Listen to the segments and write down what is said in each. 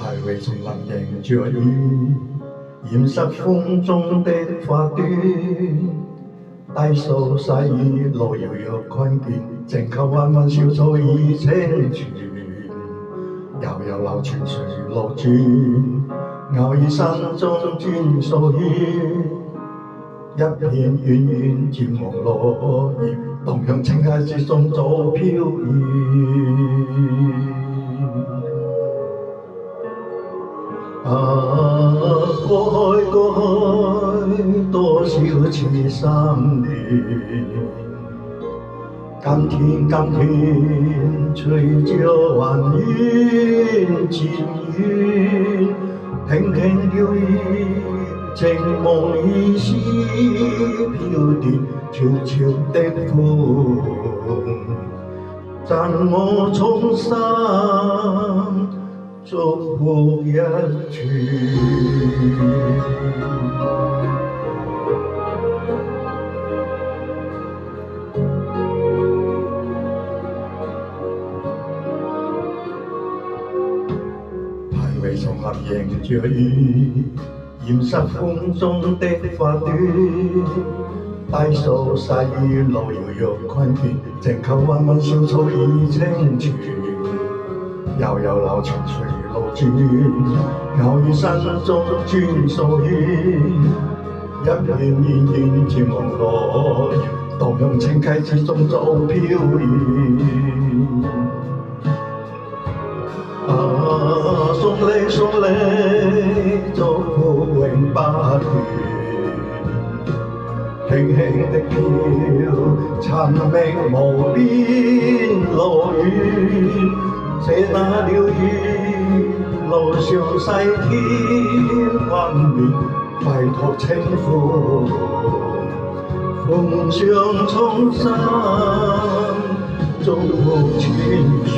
排位叢林迎着雨，掩飾風中的花端。低數細雨路遙若困倦，靜靠彎彎小草已清泉。悠悠流泉隨路轉，偶爾山中轉數圈。一片遠遠漸黃落葉，蕩向青界之中早飄遠。過去多少次心亂，今天隨着雲煙漸遠，輕輕飄逸，靜夢已是飄斷，悄悄的風，贈我衷心祝福一串。排位叢林迎着雨，掩飾風中的花端。低數細雨路遙若困倦，靜靠彎彎小草已清泉。悠悠流泉隨路轉，偶爾山中轉數圈。一片遠遠漸黃落葉，蕩向青溪之中早飄遠。送你祝福永不斷，輕輕的飄，尋覓無邊路遠。這那鳥語路上細添溫暖，揮託清風，奉上衷心祝福千串。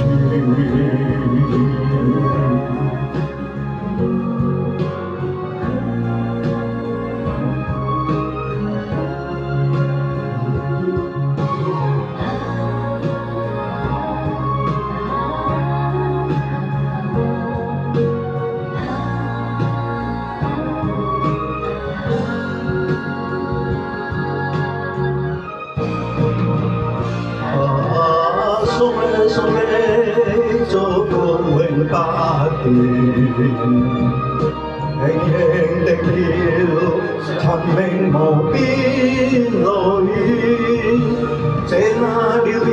送你祝福永不斷，輕輕的飄，尋覓無邊路遠。這那鳥語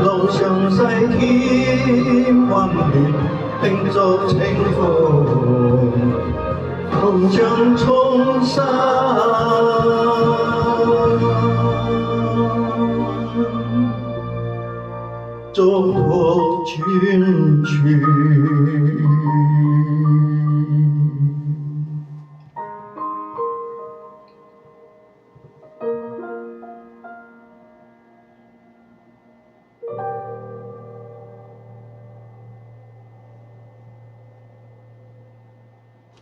路上細添溫暖，輕觸清風，奉上衷心